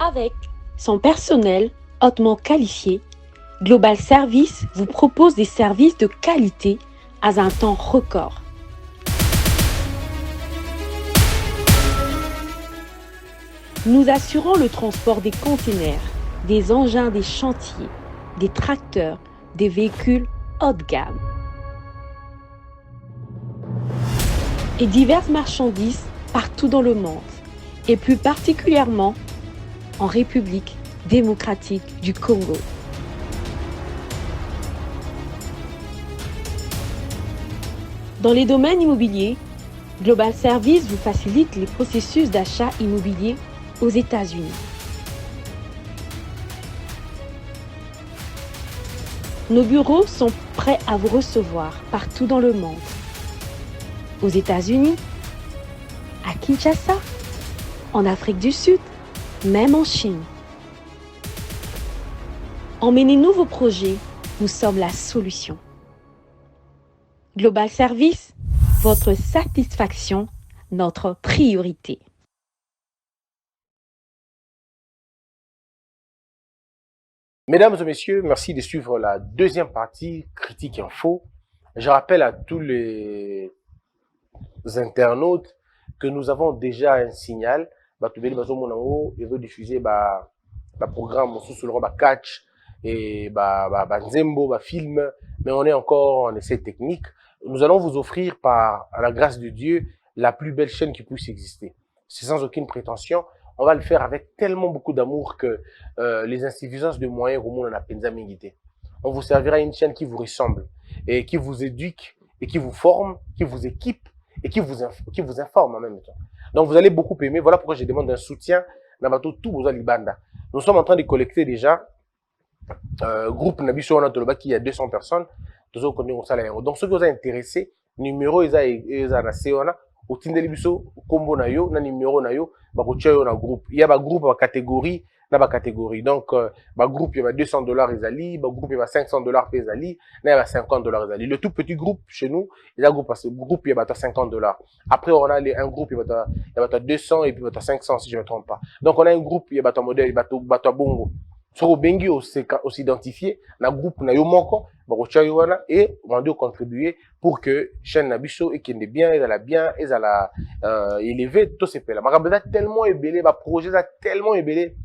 Avec son personnel hautement qualifié, Global Service vous propose des services de qualité à un temps record. Nous assurons le transport des containers, des engins des chantiers, des tracteurs, des véhicules haut de gamme et diverses marchandises partout dans le monde, et plus particulièrement en République démocratique du Congo. Dans les domaines immobiliers, Global Service vous facilite les processus d'achat immobilier aux États-Unis. Nos bureaux sont prêts à vous recevoir partout dans le monde. Aux États-Unis, à Kinshasa, en Afrique du Sud, même en Chine. Emmenez-nous vos projets, nous sommes la solution. Global Service, votre satisfaction, notre priorité. Mesdames et messieurs, merci de suivre la deuxième partie Critique Info. Je rappelle à tous les internautes que nous avons déjà un signal. Ils veulent diffuser le programme sur le catch et Nzembo, film, mais on est encore en essai technique. Nous allons vous offrir à la grâce de Dieu, la plus belle chaîne qui puisse exister. C'est sans aucune prétention. On va le faire avec tellement beaucoup d'amour que les insuffisances de moyens au monde en a penza mingité. On vous servira une chaîne qui vous ressemble et qui vous éduque et qui vous forme, qui vous équipe et qui vous informe en même temps. Donc vous allez beaucoup aimer. Voilà pourquoi je demande un soutien dans bateau tout aux Alibanda. Nous sommes en train de collecter déjà groupe Nabiso Anatoloba qui a 200 personnes. Donc ceux qui vous intéressés, numéro ils a na Seona. Au Tindeli biso combo na yo na numéro na yo ba ko tia yo na groupe. Il y a ba groupe ba catégorie na ba catégorie. Donc ba groupe il y a $200 ezali, ba groupe il y a $500 ezali, na ba $50 ezali. Le tout petit groupe chez nous, il y a groupe il y a $50. Après on a un groupe il y a 200 et puis il y a 500 si je ne me trompe pas. Donc on a un groupe il y a modèle, il y a bongo. Sur Bengi s'identifier na groupe na yo moko et on doit contribuer pour que chaîne Nabiso et qui est bien et la élever tout ces là. Ma tellement ébélé, ma projet a tellement ébélé.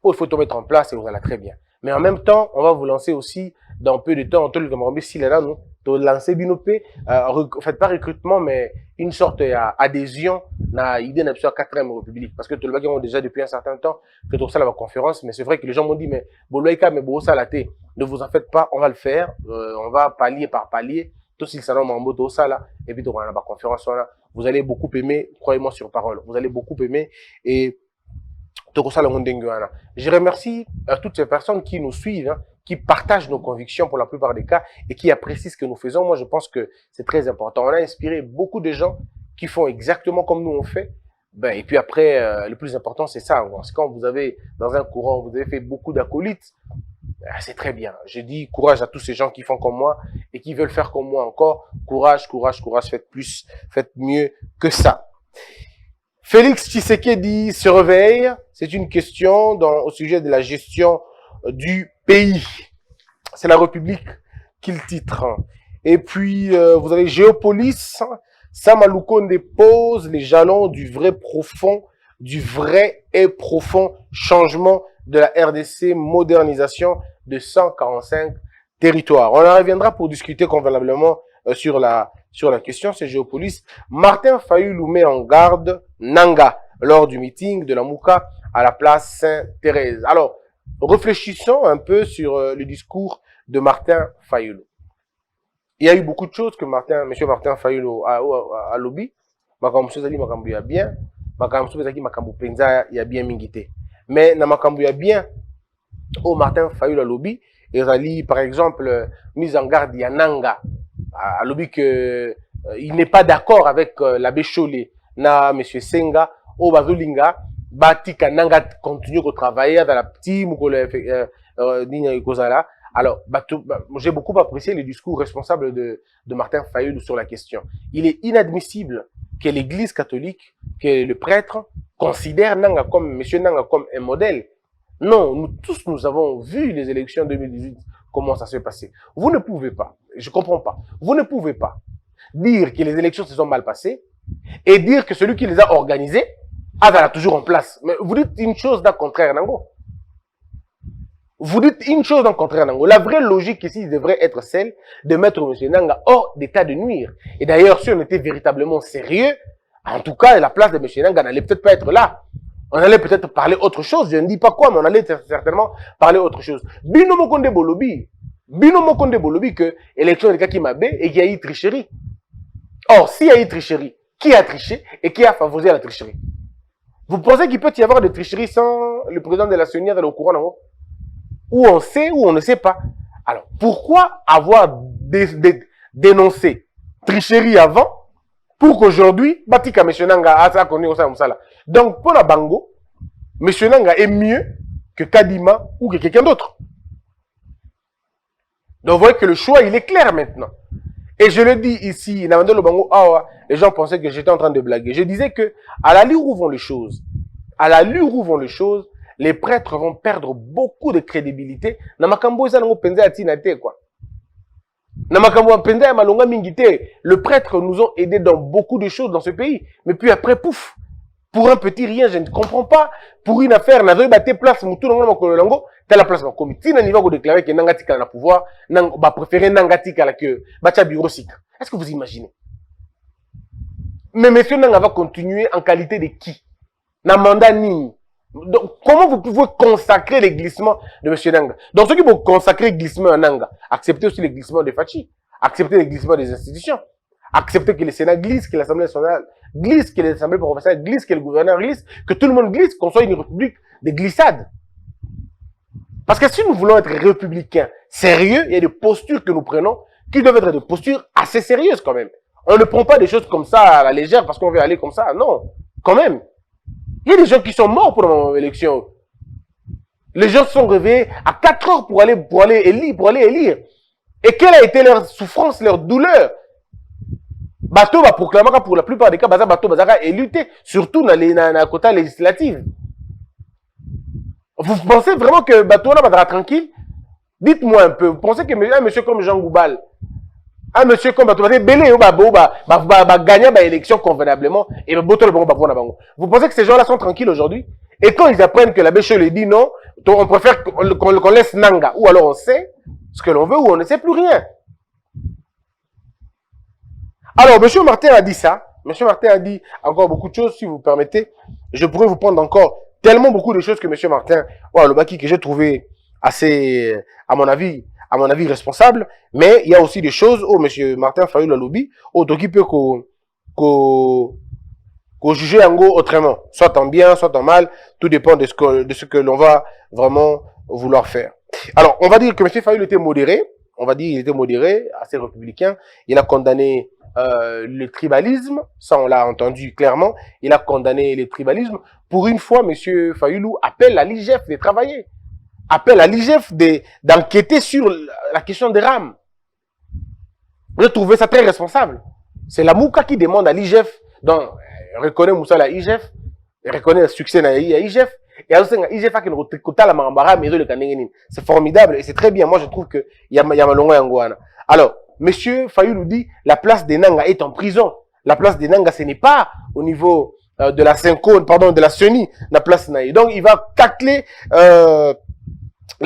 Il faut tout mettre en place et vous allez très bien. Mais en même temps, on va vous lancer aussi dans peu de temps, si là nous de lancer binopé, faites pas recrutement mais une sorte d'adhésion na idée n'a pas 4e République parce que tout le monde ont déjà depuis un certain temps que tout ça la conférence, mais c'est vrai que les gens m'ont dit mais boloika mais ça la té, ne vous en faites pas, on va le faire, on va palier par palier tout ce qui s'en mambo tout ça là et puis on a la conférence là, vous allez beaucoup aimer, croyez-moi sur parole, vous allez beaucoup aimer et je remercie toutes ces personnes qui nous suivent, hein, qui partagent nos convictions pour la plupart des cas et qui apprécient ce que nous faisons. Moi, je pense que c'est très important. On a inspiré beaucoup de gens qui font exactement comme nous on fait. Et puis après, le plus important, c'est ça. C'est quand vous avez, dans un courant, vous avez fait beaucoup d'acolytes, c'est très bien. Je dis courage à tous ces gens qui font comme moi et qui veulent faire comme moi encore. Courage, courage, courage, faites plus, faites mieux que ça. Félix Tshisekedi se réveille. C'est une question au sujet de la gestion du pays. C'est la République qu'il titre. Et puis, vous avez Géopolis. Samalouko dépose les jalons du vrai et profond changement de la RDC, modernisation de 145 territoires. On en reviendra pour discuter convenablement sur la question, c'est Géopolis. Martin Fayulu met en garde Nanga lors du meeting de la Mouka à la place Sainte-Thérèse. Alors, réfléchissons un peu sur le discours de Martin Fayulu. Il y a eu beaucoup de choses que M. Martin Fayulu a lobby. Makambo Zali Makambo ya bien, Makambo Zali Makambo Penza ya bien mingité. Mais na Makambo ya bien, Martin Fayulu a lobby, et par exemple mise en garde ya Nanga. À lobby que il n'est pas d'accord avec l'abbé Cholé na M. Senga au Bazolinga Batika Nanga continue à travailler dans la petite alors j'ai beaucoup apprécié le discours responsable de Martin Fayulu sur la question. Il est inadmissible que l'église catholique, que le prêtre considère Nanga comme, monsieur Nanga comme un modèle. Non, nous tous, nous avons vu les élections 2018, comment ça s'est passé. Vous ne pouvez pas, je ne comprends pas, vous ne pouvez pas dire que les élections se sont mal passées et dire que celui qui les a organisées a toujours en place. Mais vous dites une chose d'un contraire, Nango. Vous dites une chose d'un contraire, Nango. La vraie logique ici devrait être celle de mettre M. Nanga hors d'état de nuire. Et d'ailleurs, si on était véritablement sérieux, en tout cas, la place de M. Nanga n'allait peut-être pas être là. On allait peut-être parler autre chose. Je ne dis pas quoi, mais on allait certainement parler autre chose. Bino Mokonde Bolobi. Bino Mokonde Bolobi que l'élection de Kakimabé et qu'il y a eu tricherie. Or, s'il y a eu tricherie, qui a triché et qui a favorisé la tricherie? Vous pensez qu'il peut y avoir des tricheries sans le président de la CENI dans le courant, non? Ou on sait ou on ne sait pas. Alors, pourquoi avoir dénoncé tricherie avant pour qu'aujourd'hui, Batika M. Nanga a connu au Moussala. Donc, pour la Bango, M. Nanga est mieux que Kadima ou que quelqu'un d'autre. Donc, vous voyez que le choix, il est clair maintenant. Et je le dis ici, les gens pensaient que j'étais en train de blaguer. Je disais que, à l'allure où vont les choses, les prêtres vont perdre beaucoup de crédibilité. Le prêtre nous ont aidés dans beaucoup de choses dans ce pays. Mais puis après, pouf, pour un petit rien, je ne comprends pas. Pour une affaire, n'avait battu place, t'as la place, comité, n'a niveau déclaré que Nangatika na pouvoir, va préférer Nangatika que Bacha bureau sika. Est-ce que vous imaginez? Mais monsieur Nanga va continuer en qualité de qui? Na mandat ni. Donc, comment vous pouvez consacrer les glissements de monsieur Nanga? Donc, ceux qui vont consacrer le glissement à Nanga, acceptez aussi les glissements de Fachi, acceptez les glissements des institutions, acceptez que le Sénat glisse, que l'Assemblée nationale glisse, que l'Assemblée provinciale glisse, que le gouverneur glisse, que tout le monde glisse, qu'on soit une république de glissade. Parce que si nous voulons être républicains sérieux, il y a des postures que nous prenons qui doivent être des postures assez sérieuses quand même. On ne prend pas des choses comme ça à la légère parce qu'on veut aller comme ça. Non, quand même. Il y a des gens qui sont morts pour l'élection. Les gens se sont réveillés à 4 heures pour aller élire. Et quelle a été leur souffrance, leur douleur? Bateau va proclamer pour la plupart des cas, Bateau va élu, surtout dans les quotas législatifs. Vous pensez vraiment que Bateau va tranquille? Dites-moi un peu. Vous pensez que un monsieur comme Jean Goubal, un monsieur comme Bateau va gagner l'élection convenablement et vous pensez que ces gens-là sont tranquilles aujourd'hui? Et quand ils apprennent que la Béche lui dit non, on préfère qu'on laisse Nanga. Ou alors on sait ce que l'on veut ou on ne sait plus rien. Alors, M. Martin a dit ça. M. Martin a dit encore beaucoup de choses, si vous permettez. Je pourrais vous prendre encore tellement beaucoup de choses que M. Martin, le Baki, que j'ai trouvé assez, à mon avis, responsable. Mais il y a aussi des choses où M. Martin Fayoulou lobby, où qui peut qu'on juger en gros autrement. Soit en bien, soit en mal. Tout dépend de ce que l'on va vraiment vouloir faire. Alors, on va dire que M. Fayoulou était modéré. On va dire qu'il était modéré, assez républicain. Il a condamné le tribalisme, ça on l'a entendu clairement, il a condamné le tribalisme. Pour une fois, M. Fayoulou appelle à l'IGF de travailler, appelle à l'IGF d'enquêter sur la question des rames. J'ai trouvé ça très responsable. C'est la Mouka qui demande à l'IGF, donc reconnaît Moussa la IGF, reconnaît le succès de l'IGF, et l'IGF a c'est formidable et c'est très bien. Moi je trouve que il y a Malonga Yangouana. Alors, Monsieur Fayoulou dit, la place des Nanga est en prison. La place des Nanga, ce n'est pas au niveau de la Senko, pardon, de la CENI, la place Naïe. Donc, il va tacler la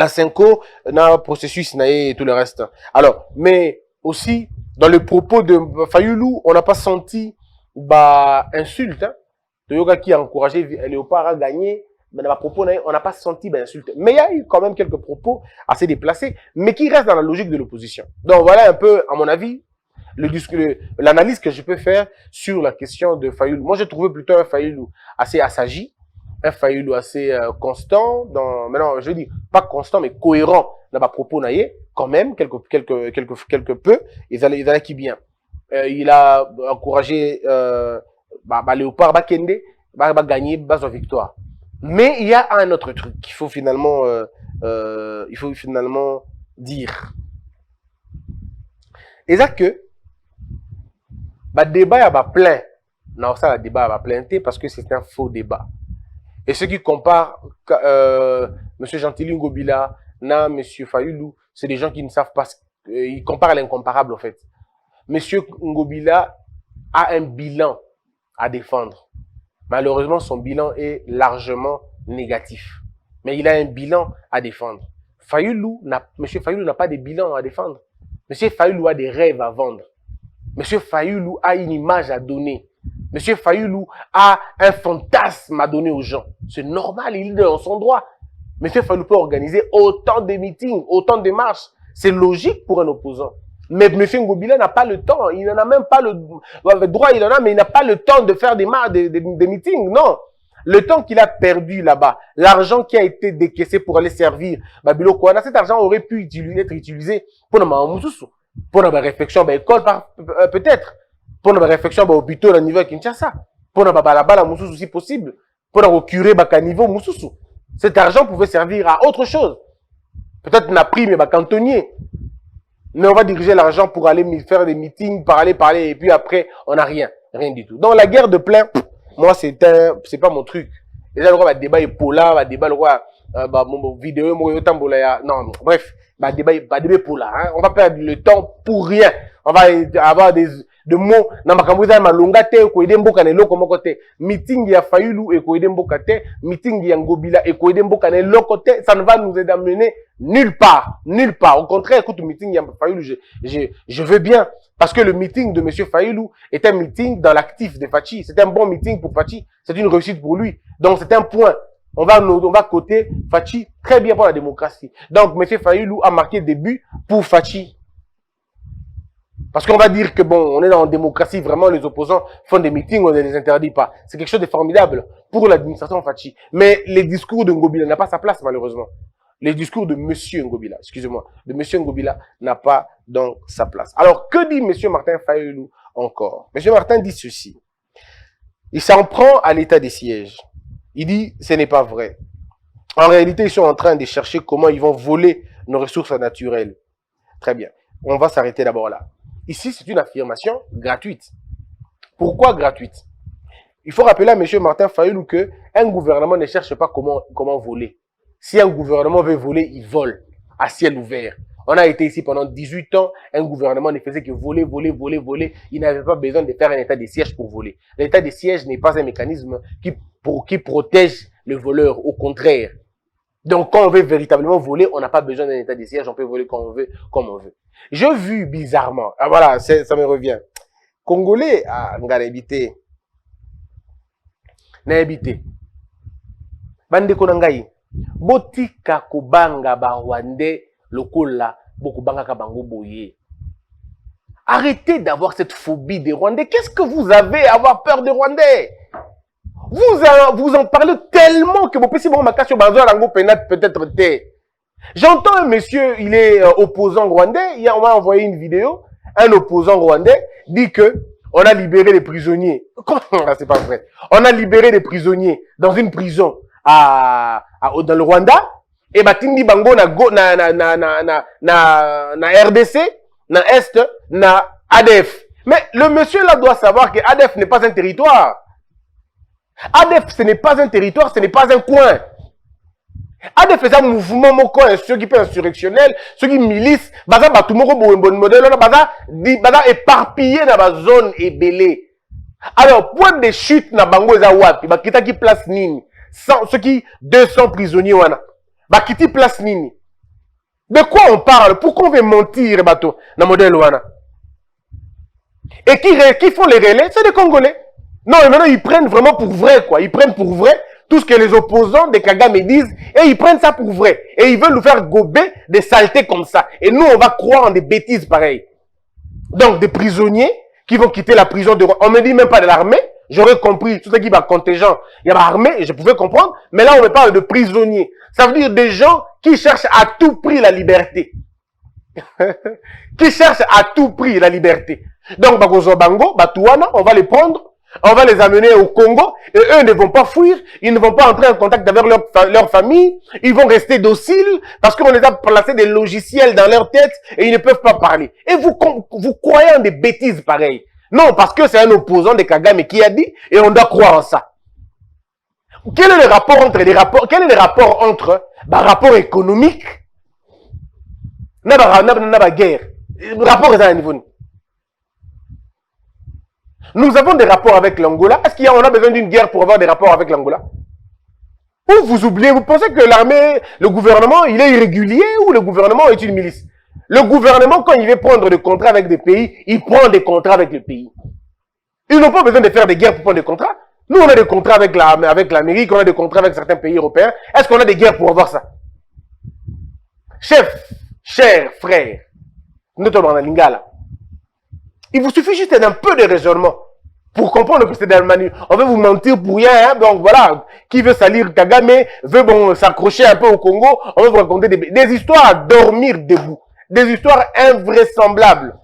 Senko, le processus Naïe et tout le reste. Alors, mais aussi, dans le propos de Fayoulou, on n'a pas senti insulte. Hein. Toyoga qui a encouragé Léopard à gagner. Mais dans propos, on n'a pas senti d'insulte. Mais il y a eu quand même quelques propos assez déplacés, mais qui restent dans la logique de l'opposition. Donc voilà un peu, à mon avis, l'analyse que je peux faire sur la question de Fayoulou. Moi, j'ai trouvé plutôt un Fayoulou assez assagi, un Fayoulou assez constant, maintenant, je dis pas constant, mais cohérent dans ma propos naïe, quand même, quelque peu, ils allaient qui bien. Il a encouragé Léopard Bakende, gagner, sa victoire. Mais il y a un autre truc qu'il faut finalement, dire. Et ça que, débat y a plein. Non, ça, le débat va plein parce que c'est un faux débat. Et ceux qui comparent M. Gentilly Ngobila, na M. Fayulu, c'est des gens qui ne savent pas, ils comparent l'incomparable en fait. M. Ngobila a un bilan à défendre. Malheureusement, son bilan est largement négatif. Mais il a un bilan à défendre. M. Fayulu n'a pas de bilan à défendre. M. Fayulu a des rêves à vendre. M. Fayulu a une image à donner. M. Fayulu a un fantasme à donner aux gens. C'est normal, il est dans son droit. M. Fayulu peut organiser autant de meetings, autant de marches. C'est logique pour un opposant. Mais M. Ngobila n'a pas le temps. Il n'en a même pas le droit, il en a, mais il n'a pas le temps de faire des meetings. Non. Le temps qu'il a perdu là-bas, l'argent qui a été décaissé pour aller servir Babilo Kouana, cet argent aurait pu être utilisé pour la réflexion, école peut-être, pour la réflexion au hôpital au niveau de Kinshasa, pour la balabala Moussoussou si possible, pour la curé à niveau Moussoussou. Cet argent pouvait servir à autre chose. Peut-être n'a pris mais cantonnier. Mais on va diriger l'argent pour aller faire des meetings, parler, et puis après, on n'a rien du tout. Donc la guerre de plein, moi, c'est pas mon truc. Et là, le débat est pola, le débat, mon vidéo, non, bref, débat est pola, hein. On va perdre le temps pour rien. On va avoir de mots, na makambuza malonga te, ko ede mboka ne loko moko te. Meeting ya Fayulu et ko ede mboka te, meeting ya Ngobila et ko ede mboka ne loko te, ça ne va nous amener nulle part, nulle part. Au contraire, écoute, le meeting ya Fayulu, je veux bien. Parce que le meeting de M. Fayulu est un meeting dans l'actif de Fachi. C'est un bon meeting pour Fachi. C'est une réussite pour lui. Donc, c'est un point. On va coter Fachi très bien pour la démocratie. Donc, M. Fayulu a marqué le début pour Fachi. Parce qu'on va dire que bon, on est en démocratie, vraiment, les opposants font des meetings, on ne les interdit pas. C'est quelque chose de formidable pour l'administration Fachi. Mais les discours de Ngobila n'ont pas sa place, malheureusement. Les discours de Monsieur Ngobila, excusez-moi, de Monsieur Ngobila n'a pas donc sa place. Alors, que dit Monsieur Martin Fayulu encore? Monsieur Martin dit ceci. Il s'en prend à l'état des sièges. Il dit, ce n'est pas vrai. En réalité, ils sont en train de chercher comment ils vont voler nos ressources naturelles. Très bien. On va s'arrêter d'abord là. Ici, c'est une affirmation gratuite. Pourquoi gratuite? Il faut rappeler à Monsieur Martin Fayulu que un gouvernement ne cherche pas comment voler. Si un gouvernement veut voler, il vole à ciel ouvert. On a été ici pendant 18 ans, un gouvernement ne faisait que voler. Il n'avait pas besoin de faire un état de siège pour voler. L'état de siège n'est pas un mécanisme qui protège le voleur, au contraire. Donc, quand on veut véritablement voler, on n'a pas besoin d'un état de siège, on peut voler quand on veut, comme on veut. J'ai vu bizarrement, voilà, ça me revient. Congolais, Ngarabité. Naebité. Bande Konangaï. Botika Kobanga Barwande. Lokola, Bokubanga Kabango Boye. Arrêtez d'avoir cette phobie des Rwandais. Qu'est-ce que vous avez à avoir peur des Rwandais? Vous en parlez tellement que peut-être. J'entends un monsieur, il est opposant rwandais. On m'a envoyé une vidéo. Un opposant rwandais dit que on a libéré les prisonniers. C'est pas vrai. On a libéré les prisonniers dans une prison dans le Rwanda. Et batindi bango na RDC, na Est, na ADF. Mais le monsieur là doit savoir que ADF n'est pas un territoire. ADF, ce n'est pas un territoire, ce n'est pas un coin. ADF est un mouvement moko, ceux qui sont insurrectionnels, ceux qui militent, baza batumoko bon modèle, baza éparpillé dans la zone ébélée. Alors, point de chute na bango za wapi, bakita qui place nini, ceux qui 200 prisonniers wana. Bakiti place nini. De quoi on parle? Pourquoi on veut mentir, bateau, dans le modèle Wana? Et qui font les relais? C'est des Congolais. Non, et maintenant, ils prennent vraiment pour vrai, quoi. Ils prennent pour vrai tout ce que les opposants de Kagame disent, et ils prennent ça pour vrai. Et ils veulent nous faire gober des saletés comme ça. Et nous, on va croire en des bêtises pareilles. Donc, des prisonniers qui vont quitter la prison de... On me dit même pas de l'armée. J'aurais compris tout ce qui va contingent. Il y a l'armée, je pouvais comprendre. Mais là, on me parle de prisonniers. Ça veut dire des gens qui cherchent à tout prix la liberté. Qui cherchent à tout prix la liberté. Donc, Bagozo Bango, Batouana, on va les prendre. On va les amener au Congo. Et eux ne vont pas fuir. Ils ne vont pas entrer en contact avec leur famille. Ils vont rester dociles. Parce qu'on les a placé des logiciels dans leur tête. Et ils ne peuvent pas parler. Et vous croyez en des bêtises pareilles. Non, parce que c'est un opposant de Kagame qui a dit, et on doit croire en ça. quel est le rapport entre les rapports, quel est le rapport entre rapport économique na guerre? Rapport est à un niveau. Nous avons des rapports avec l'Angola. Est-ce qu'on a besoin d'une guerre pour avoir des rapports avec l'Angola? Ou vous oubliez, vous pensez que l'armée, le gouvernement, il est irrégulier ou le gouvernement est une milice? Le gouvernement, quand il veut prendre des contrats avec des pays, il prend des contrats avec les pays. Ils n'ont pas besoin de faire des guerres pour prendre des contrats. Nous, on a des contrats avec l'Amérique, on a des contrats avec certains pays européens. Est-ce qu'on a des guerres pour avoir ça? Chef, cher frère, notamment dans Lingala, il vous suffit juste d'un peu de raisonnement pour comprendre que c'est d'Allemagne. On veut vous mentir pour rien, hein? Donc voilà, qui veut salir Kagame, veut s'accrocher un peu au Congo, on veut vous raconter des histoires à dormir debout, des histoires invraisemblables.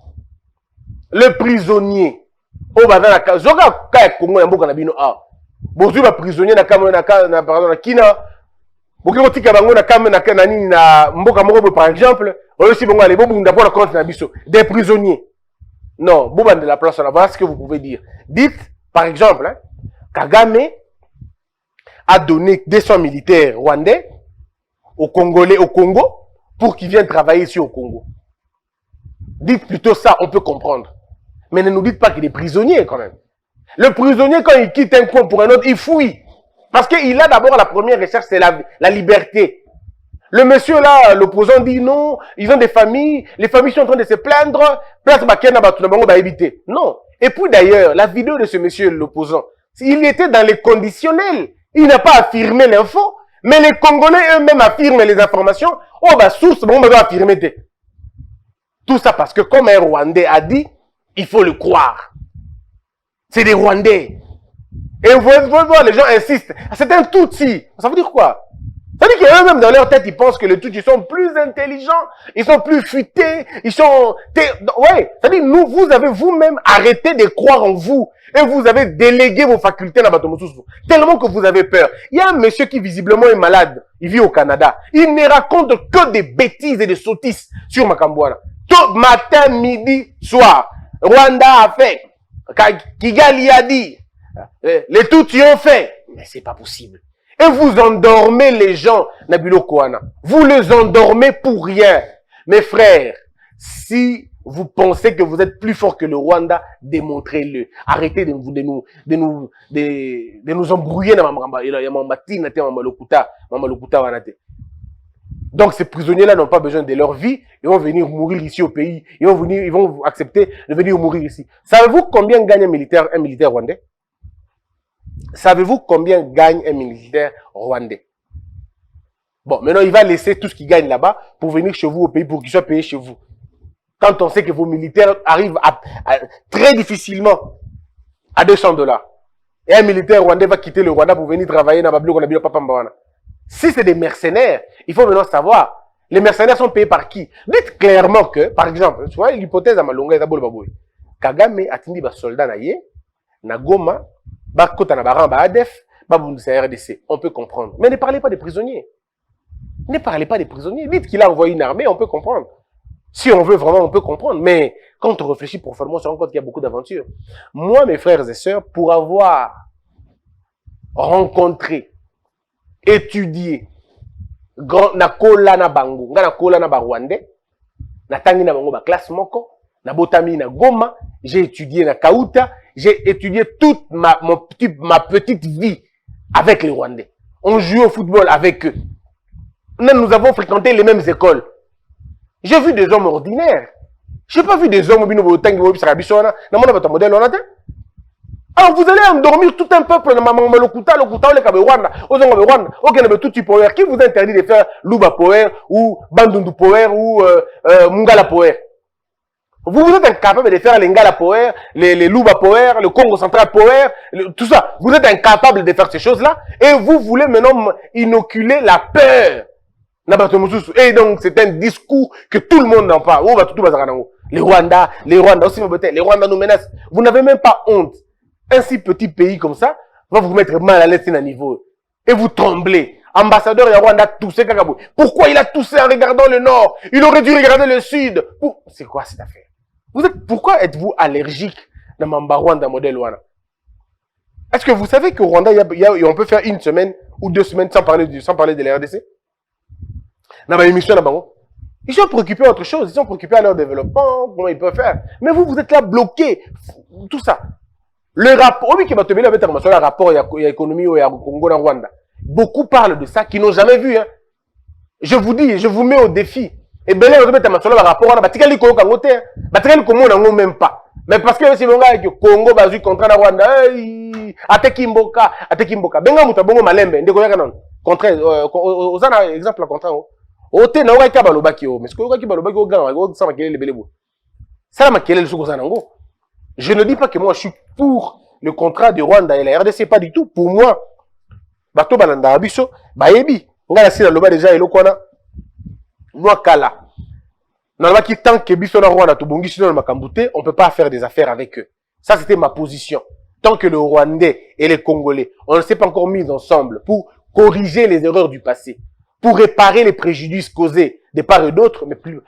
Le prisonnier, oh bah dans la zoga kaya Congo ya mboka na bino a, bozu ba prisonnier na kama na pardon na kina, boki kotika bango na kama na nini na mboka moko par exemple, aussi bongo ale bobu ndapona compte na biso, des prisonniers. Non, Bouban de la place, voilà ce que vous pouvez dire. Dites, par exemple, hein, Kagame a donné 200 militaires rwandais aux Congolais au Congo pour qu'ils viennent travailler ici au Congo. Dites plutôt ça, on peut comprendre. Mais ne nous dites pas qu'il est prisonnier quand même. Le prisonnier, quand il quitte un coin pour un autre, il fouille. Parce qu'il a d'abord la première recherche, c'est la liberté. Le monsieur là, l'opposant dit non, ils ont des familles, les familles sont en train de se plaindre, non. Et puis d'ailleurs, la vidéo de ce monsieur, l'opposant, il était dans les conditionnels. Il n'a pas affirmé l'info, mais les Congolais eux-mêmes affirment les informations. Oh bah source, bon, on doit affirmer. Tout ça parce que comme un Rwandais a dit, il faut le croire. C'est des Rwandais. Et vous voyez voir, les gens insistent. C'est un Tutsi. Ça veut dire quoi? Ça veut dire qu'eux-mêmes, dans leur tête, ils pensent que les Tutsis sont plus intelligents, ils sont plus futés, ils sont... Ouais, ça veut dire, vous avez vous-même arrêté de croire en vous. Et vous avez délégué vos facultés dans Batomosusu. Tellement que vous avez peur. Il y a un monsieur qui visiblement est malade. Il vit au Canada. Il ne raconte que des bêtises et des sottises sur Makambouana. Tout matin, midi, soir. Rwanda a fait. Kigali a dit. Les Tutsis ont fait. Mais c'est pas possible. Et vous endormez les gens, Nabilo Kouana. Vous les endormez pour rien. Mes frères, si vous pensez que vous êtes plus fort que le Rwanda, démontrez-le. Arrêtez de nous embrouiller. Donc ces prisonniers-là n'ont pas besoin de leur vie. Ils vont venir mourir ici au pays. Ils vont accepter de venir mourir ici. Savez-vous combien gagne un militaire rwandais? Savez-vous combien gagne un militaire rwandais? Bon, maintenant, il va laisser tout ce qu'il gagne là-bas pour venir chez vous au pays, pour qu'il soit payé chez vous. Quand on sait que vos militaires arrivent très difficilement à $200. Et un militaire rwandais va quitter le Rwanda pour venir travailler dans Babylone, si c'est des mercenaires, il faut maintenant savoir, les mercenaires sont payés par qui? Dites clairement que, par exemple, tu vois, l'hypothèse à Malonga et à Bolbaboy, Kagame a tindi ba soldat na ye, na Goma, Bakota na Baran, ba ADF, Babundisa RDC. On peut comprendre. Mais ne parlez pas des prisonniers. Ne parlez pas des prisonniers. Dites qu'il a envoyé une armée, on peut comprendre. Si on veut vraiment, on peut comprendre. Mais quand on réfléchit profondément, on se rend compte qu'il y a beaucoup d'aventures. Moi, mes frères et sœurs, pour avoir rencontré, étudié, na kola na bango, na kola na Rwandais, na tangi na bango ba classe moko, na botami na Goma, j'ai étudié na Kauta, j'ai étudié toute ma petite vie avec les Rwandais. On jouait au football avec eux. Nous avons fréquenté les mêmes écoles. J'ai vu des hommes ordinaires. Je n'ai pas vu des hommes alors vous allez endormir tout un peuple qui vous interdit de faire Luba Power ou Bandundu Power ou Mungala Power. Vous êtes incapable de faire les Ngala Power, les Luba Power, le Congo Central Power, tout ça. Vous êtes incapable de faire ces choses-là et vous voulez maintenant inoculer la peur. Et donc c'est un discours que tout le monde en parle. Les Rwandais aussi, les Rwandais nous menacent. Vous n'avez même pas honte. Un si petit pays comme ça va vous mettre mal à l'aise à niveau. Et vous tremblez. Ambassadeur de Rwanda a toussé Kagabou. Pourquoi il a toussé en regardant le nord? Il aurait dû regarder le sud. C'est quoi cette affaire? Pourquoi êtes-vous allergique dans Mamba Rwanda modèle Wana? Est-ce que vous savez qu'au Rwanda, on peut faire une semaine ou 2 semaines sans parler de la RDC? Dans ma émission là-bas, ils sont préoccupés d'autre chose, ils sont préoccupés à leur développement, comment ils peuvent faire. Mais vous êtes là bloqués, tout ça. Le rapport, oui, qui va te mettre avec le rapport, il y a économie au Congo, dans Rwanda. Beaucoup parlent de ça, qui n'ont jamais vu. Hein. Je vous dis, je vous mets au défi. Et bien là, vous mettez un rapport, on a bâti le Congo Kangote, bâti le Congo n'en même pas. Mais parce que si on a que Congo basu contre la Rwanda, atekimboka, benga mutabongo malembe, ndeko yaka non. Contraire, aux exemple contraire. Ote na waka balobaki o, mais ce que waka balobaki o gang, o ça makele lebelebo. Ça la makele le soko zanango. Je ne dis pas que moi je suis pour le contrat de Rwanda et la RDC, pas du tout. Pour moi, bato balanda abiso, baebi. Nga la sila loba déjà elokwana. Noakala. Normalement, tant que biso na Rwanda to bongi sino na makambute, on peut pas faire des affaires avec eux. Ça c'était ma position. Tant que le Rwandais et les Congolais, on ne s'est pas encore mis ensemble pour corriger les erreurs du passé, pour réparer les préjudices causés de part et d'autre, mais plus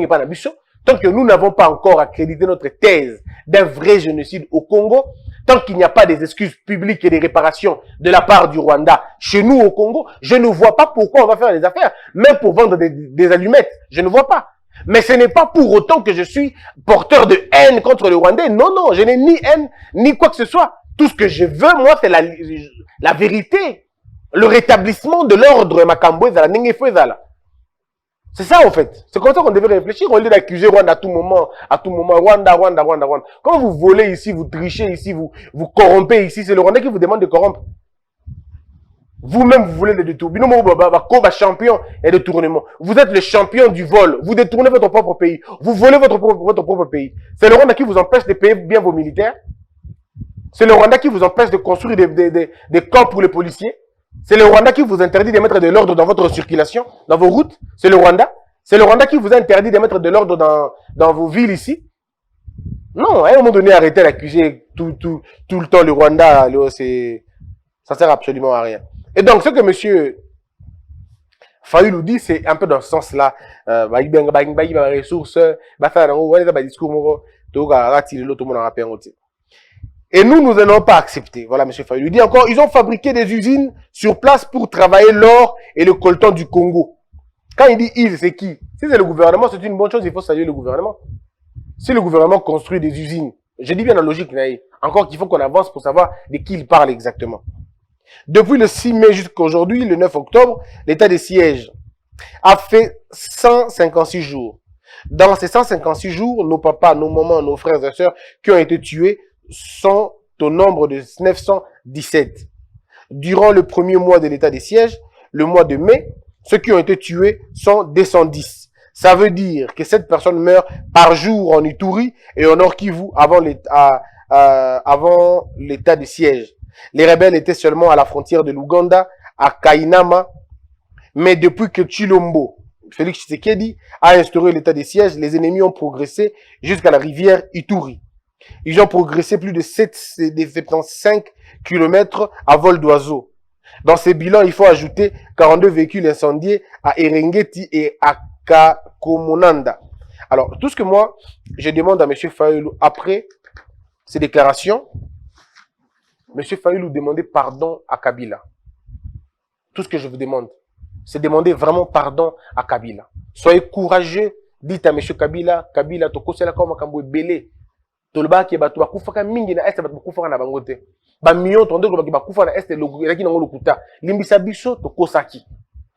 pas d'ambition. Tant que nous n'avons pas encore accrédité notre thèse d'un vrai génocide au Congo, tant qu'il n'y a pas des excuses publiques et des réparations de la part du Rwanda chez nous au Congo, je ne vois pas pourquoi on va faire des affaires, même pour vendre des allumettes, je ne vois pas. Mais ce n'est pas pour autant que je suis porteur de haine contre le Rwandais. Non, non, je n'ai ni haine, ni quoi que ce soit. Tout ce que je veux, moi, c'est la vérité. Le rétablissement de l'ordre Makambouezala, Nengefouezala. C'est ça, en fait. C'est comme ça qu'on devait réfléchir. Au lieu d'accuser Rwanda à tout moment. Rwanda. Quand vous volez ici, vous trichez ici, vous corrompez ici, c'est le Rwandais qui vous demande de corrompre. Vous-même, vous voulez le détourner. Vous champion et détournement. Vous êtes le champion du vol. Vous détournez votre propre pays. Vous volez votre propre pays. C'est le Rwanda qui vous empêche de payer bien vos militaires. C'est le Rwanda qui vous empêche de construire des camps pour les policiers. C'est le Rwanda qui vous interdit de mettre de l'ordre dans votre circulation, dans vos routes. C'est le Rwanda. C'est le Rwanda qui vous interdit de mettre de l'ordre dans vos villes ici. Non, à un moment donné, arrêtez d'accuser tout le temps le Rwanda. Ça sert absolument à rien. Et donc, ce que M. Fayulu dit, c'est un peu dans ce sens-là. Et nous n'allons pas accepter. Voilà, M. Fayulu dit encore, ils ont fabriqué des usines sur place pour travailler l'or et le coltan du Congo. Quand il dit ils, c'est qui? Si c'est le gouvernement, c'est une bonne chose, il faut saluer le gouvernement. Si le gouvernement construit des usines, je dis bien la logique, encore qu'il faut qu'on avance pour savoir de qui il parle exactement. Depuis le 6 mai jusqu'à aujourd'hui, le 9 octobre, l'état de siège a fait 156 jours. Dans ces 156 jours, nos papas, nos mamans, nos frères et sœurs qui ont été tués sont au nombre de 917. Durant le premier mois de l'état de siège, le mois de mai, ceux qui ont été tués sont 210. Ça veut dire que 7 personnes meurent par jour en Ituri et en Nord-Kivu avant l'état de siège. Les rebelles étaient seulement à la frontière de l'Ouganda, à Kainama, mais depuis que Chilombo, Félix Tshisekedi, a instauré l'état de siège, les ennemis ont progressé jusqu'à la rivière Ituri. Ils ont progressé plus de 75 km à vol d'oiseau. Dans ces bilans, il faut ajouter 42 véhicules incendiés à Erengeti et à Kakomonanda. Alors, tout ce que moi, je demande à M. Fayulu après ces déclarations, M. Fayulu demandait pardon à Kabila. Tout ce que je vous demande, c'est demander vraiment pardon à Kabila. Soyez courageux, dites à M. Kabila, Kabila, tokosela kama kambo belé. Tolba ki batu bakufaka mingi na este batu bakufaka na bangote. Ba million tondo ko bakufa na este elaki nango lokuta. Limbisa biso tokosaki.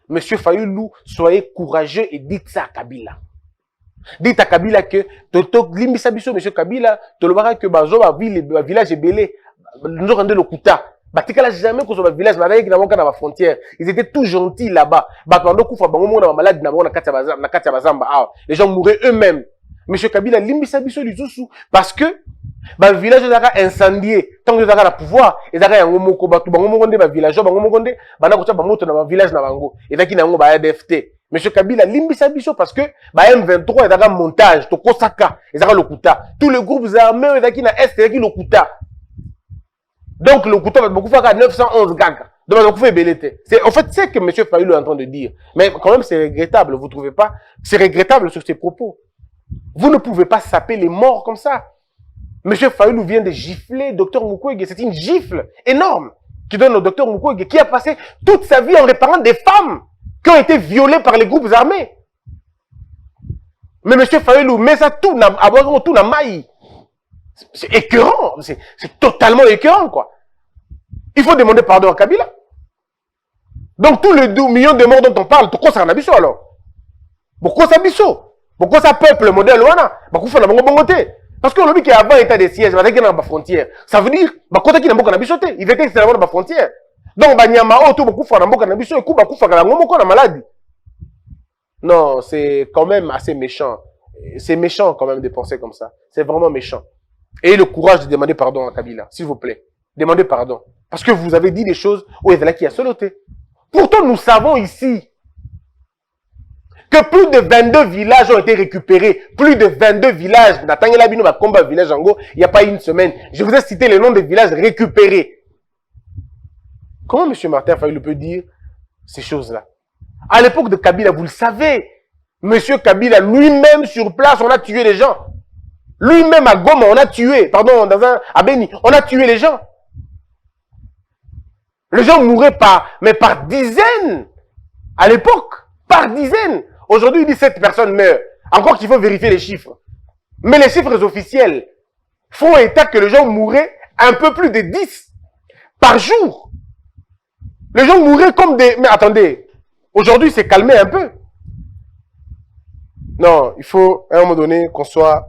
M. Fayulu, soyez courageux et dites ça à Kabila. Dites à Kabila que limbisa biso M. Kabila, tolba que bazo ba village belé. Nous avons le Kuta. Batikala jamais que sur le village, la frontière. Ils étaient tout gentils là-bas. Les gens mouraient eux-mêmes. Monsieur Kabila, limbisa biso lisusu parce que le village est incendié. Tant que vous avez le pouvoir, ils ont un moko batu bango mokonde ba village bango mokonde bana ko ba moto na village na bango. Et là qui na ngo ba ADFT. Monsieur Kabila limbisa biso parce que ba M23 ils ont un montage to kosaka, ils ont le Kuta. Tous les groupes armés ils ont qui na est qui le Kuta. Donc, le couteau va beaucoup faire à 911 gags. Donc, on fait belleté. En fait, c'est ce que M. Fayulu est en train de dire. Mais quand même, c'est regrettable, vous ne trouvez pas? C'est regrettable sur ses propos. Vous ne pouvez pas saper les morts comme ça. Monsieur Fayulu vient de gifler Dr Mukwege. C'est une gifle énorme qui donne au Dr Mukwege, qui a passé toute sa vie en réparant des femmes qui ont été violées par les groupes armés. Mais monsieur Fayulu met ça tout dans maille. C'est écœurant. C'est totalement écœurant, quoi. Il faut demander pardon à Kabila. Donc, tous les 2 millions de morts dont on parle, pourquoi ça en a biso alors? Pourquoi ça biso? Pourquoi ça peuple le modèle ouana? Pourquoi ça n'a pas bongoté? Parce que l'objet qui est avant état de siège, il y a dans la frontière. Ça veut dire, quand il y a un bisoté, il était extrêmement dans la frontière. Donc, il y a un tout beaucoup de biso et coup, la maladie. Non, c'est quand même assez méchant. C'est méchant quand même de penser comme ça. C'est vraiment méchant. Ayez le courage de demander pardon à Kabila, s'il vous plaît. Demandez pardon. Parce que vous avez dit des choses où il y a là qui a soloté. Pourtant, nous savons ici que plus de 22 villages ont été récupérés. Plus de 22 villages. Il n'y a pas une semaine. Je vous ai cité les noms des villages récupérés. Comment M. Martin Fayulu peut dire ces choses-là? À l'époque de Kabila, vous le savez, M. Kabila, lui-même sur place, on a tué les gens. Lui-même à Goma, on a tué, pardon, à Beni, on a tué les gens. Les gens mouraient mais par dizaines. À l'époque, par dizaines. Aujourd'hui, il dit 7 personnes meurent. Encore qu'il faut vérifier les chiffres. Mais les chiffres officiels font état que les gens mouraient un peu plus de 10 par jour. Les gens mouraient comme des... Mais attendez, aujourd'hui, c'est calmé un peu. Non, il faut, à un moment donné, qu'on soit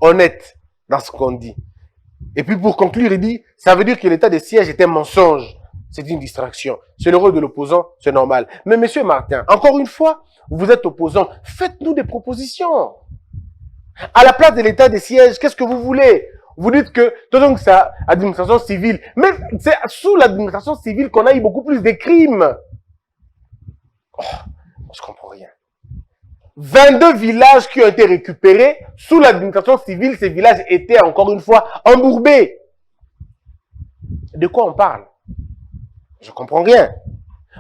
honnête dans ce qu'on dit. Et puis, pour conclure, il dit, ça veut dire que l'état de siège est un mensonge. C'est une distraction. C'est le rôle de l'opposant, c'est normal. Mais monsieur Martin, encore une fois, vous êtes opposant. Faites-nous des propositions. À la place de l'état de siège, qu'est-ce que vous voulez? Vous dites que, donc, c'est administration civile. Mais c'est sous l'administration civile qu'on a eu beaucoup plus de crimes. Oh, je comprends rien. 22 villages qui ont été récupérés. Sous l'administration civile, ces villages étaient encore une fois embourbés. De quoi on parle? Je comprends rien.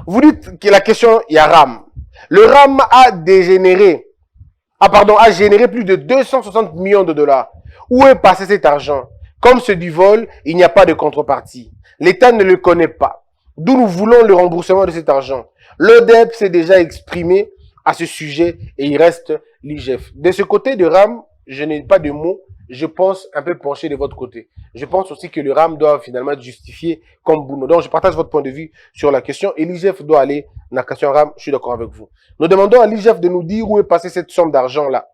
Vous dites que la question, il y a RAM. Le RAM a généré plus de 260 millions de dollars. Où est passé cet argent? Comme c'est du vol, il n'y a pas de contrepartie. L'État ne le connaît pas. D'où nous voulons le remboursement de cet argent. L'ODEP s'est déjà exprimé à ce sujet et il reste l'IGF. De ce côté de RAM, je n'ai pas de mots. Je pense un peu pencher de votre côté. Je pense aussi que le RAM doit finalement être justifié comme Bouno. Donc, je partage votre point de vue sur la question et l'IGF doit aller dans la question RAM. Je suis d'accord avec vous. Nous demandons à l'IGF de nous dire où est passée cette somme d'argent-là.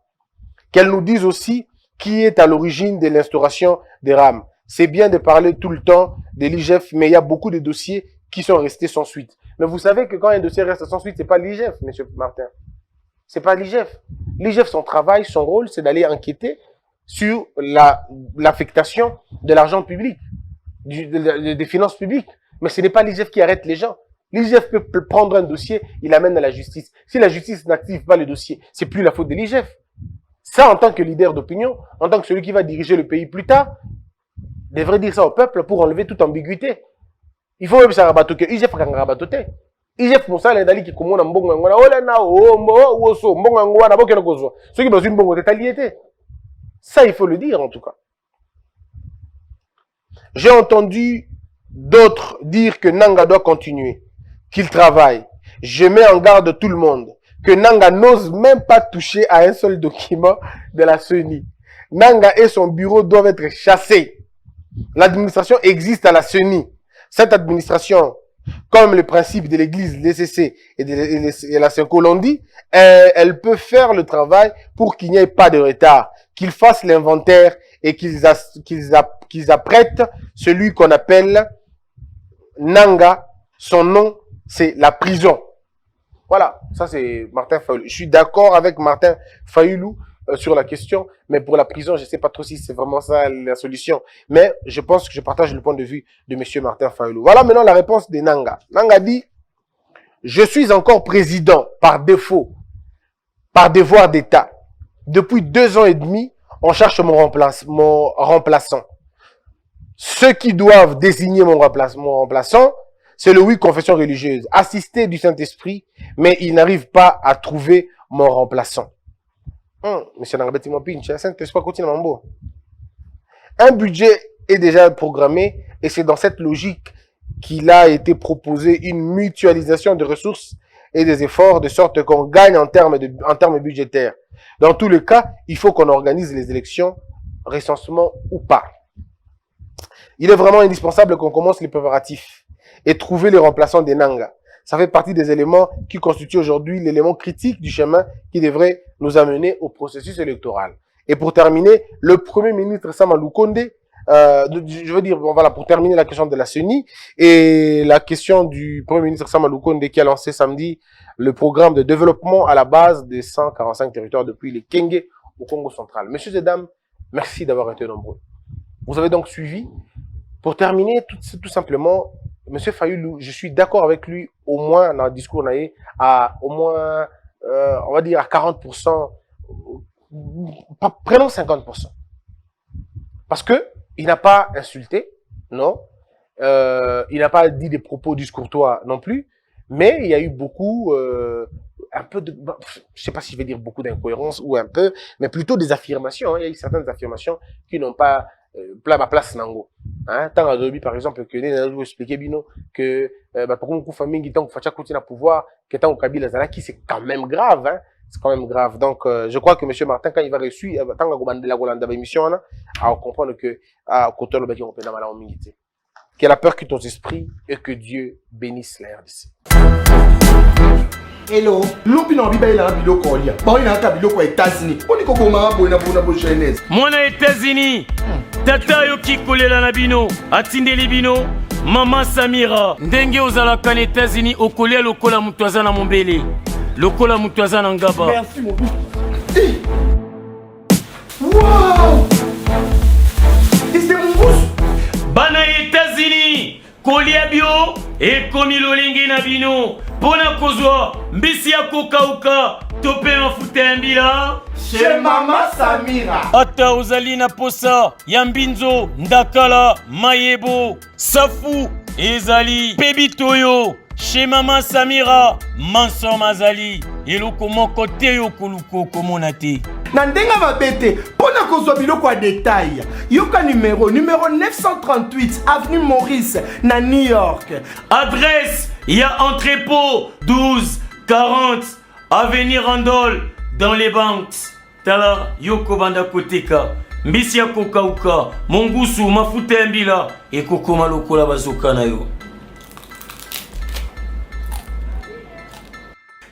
Qu'elle nous dise aussi qui est à l'origine de l'instauration des RAM. C'est bien de parler tout le temps de l'IGF, mais il y a beaucoup de dossiers qui sont restés sans suite. Mais vous savez que quand un dossier reste sans suite, c'est pas l'IGF, monsieur Martin. C'est pas l'IGF. L'IGF, son travail, son rôle, c'est d'aller enquêter sur l'affectation de l'argent public, des finances publiques. Mais ce n'est pas l'IGF qui arrête les gens. L'IGF peut prendre un dossier, il l'amène à la justice. Si la justice n'active pas le dossier, c'est plus la faute de l'IGF. Ça, en tant que leader d'opinion, en tant que celui qui va diriger le pays plus tard, devrait dire ça au peuple pour enlever toute ambiguïté. Il faut même ça rabattre que IGF kan rabatote. IGF pour ça les dali qui komona mbongo ngwana ola na o so mbongo ngwana bokena kozwa. Ceux qui besoin mbongo tetaliété. Ça il faut le dire en tout cas. J'ai entendu d'autres dire que Nanga doit continuer, qu'il travaille. Je mets en garde tout le monde que Nanga n'ose même pas toucher à un seul document de la CENI. Nanga et son bureau doivent être chassés. L'administration existe à la CENI. Cette administration, comme le principe de l'église, l'ECC et la Senko l'ont dit, elle peut faire le travail pour qu'il n'y ait pas de retard, qu'ils fassent l'inventaire et qu'ils apprêtent celui qu'on appelle Nanga. Son nom, c'est la prison. Voilà, ça c'est Martin Fayulu. Je suis d'accord avec Martin Fayulu sur la question, mais pour la prison, je ne sais pas trop si c'est vraiment ça la solution. Mais je pense que je partage le point de vue de M. Martin Fayulu. Voilà maintenant la réponse de Nanga. Nanga dit, je suis encore président par défaut, par devoir d'État. Depuis 2 ans et demi, on cherche mon remplaçant. Ceux qui doivent désigner mon remplaçant, c'est le oui confession religieuse, assisté du Saint-Esprit, mais il n'arrive pas à trouver mon remplaçant. Monsieur Nangabeti Mopinche, Saint-Esprit continue Mambo. Un budget est déjà programmé et c'est dans cette logique qu'il a été proposé une mutualisation de ressources et des efforts de sorte qu'on gagne en termes budgétaires. Dans tous les cas, il faut qu'on organise les élections, recensement ou pas. Il est vraiment indispensable qu'on commence les préparatifs et trouver les remplaçants des Nanga. Ça fait partie des éléments qui constituent aujourd'hui l'élément critique du chemin qui devrait nous amener au processus électoral. Et pour terminer, le Premier ministre Sama Lukonde, je veux dire, bon, voilà, pour terminer la question de la CENI et la question du Premier ministre Sama Lukonde qui a lancé samedi le programme de développement à la base des 145 territoires depuis les Kenge au Congo central. Messieurs et dames, merci d'avoir été nombreux. Vous avez donc suivi. Pour terminer, tout simplement, Monsieur Fayulu, je suis d'accord avec lui, au moins dans le discours, au moins, on va dire à 40%, prenons 50%. Parce que il n'a pas insulté, non, il n'a pas dit des propos discourtois non plus, mais il y a eu beaucoup, un peu de, je sais pas si je vais dire beaucoup d'incohérences ou un peu, mais plutôt des affirmations. Hein, il y a eu certaines affirmations qui n'ont pas ma place nango. Hein, tant à par exemple, que nous expliquer bino que pour qu'on famille tant que continue à pouvoir, que tant que Kabila Zalaki, c'est quand même grave. Hein, c'est quand même grave. Donc, je crois que M. Martin, quand il va réussir, tant que la Golanda émission, à comprendre que côté le bâti on peut dans la humilité. Que la peur quitte nos esprits et que Dieu bénisse la RDC. Hello, lupi na biba ila biloko olia. Ba ina ka biloko États-Unis. Oni ko koma bo na bo Chinese. Mwana États-Unis. Tata yo kikolela na bino, atindeli bino. Mama Samira, ndenge ozalaka na États-Unis okolia lokola mutu aza na mombele. Lokola mutu aza na ngaba. Merci mon fils. Wow! Et c'est mon bouche. Bana États-Unis, kolia bio et komi lolingi na bino. Pona kozwa mbisi ya kokauka tope mafuta ya mbila Chez Mama Samira. ata ozali na posa ya mbinzo ndakala mayebo safu ezali pebitoyo chez Mama Samira manso mazali eloko moko te yo koluko komona te Na ndenga mabete pona kozwa biloko ya détail. Yoka numéro 938 avenue Maurice na New York. adresse il y a entrepôt 12 40 avenue Randol dans les banques tala yoko banda koteka mbisi ya kokauka mongusu mafuta ya mbila ekokoma lokola bazoka na yo.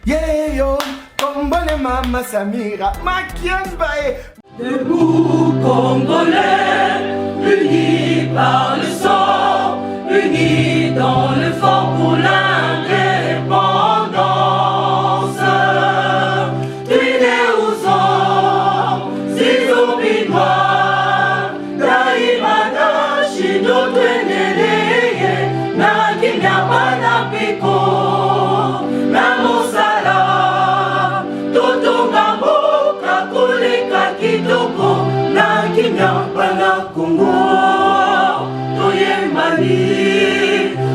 Yeah yo, kombone Mama Samira, makiambae. Debout Congolais, unis par le sang, unis dans le fort pour l'indépendance. Unis aux hommes, si opinois, daimada shido tweneleye, na kinyapa na piko, na mosala, totonga mboka koleka kitoko, na kinyapa na Congo. Toye mali,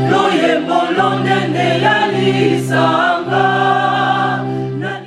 toye molonde ne ya lisa.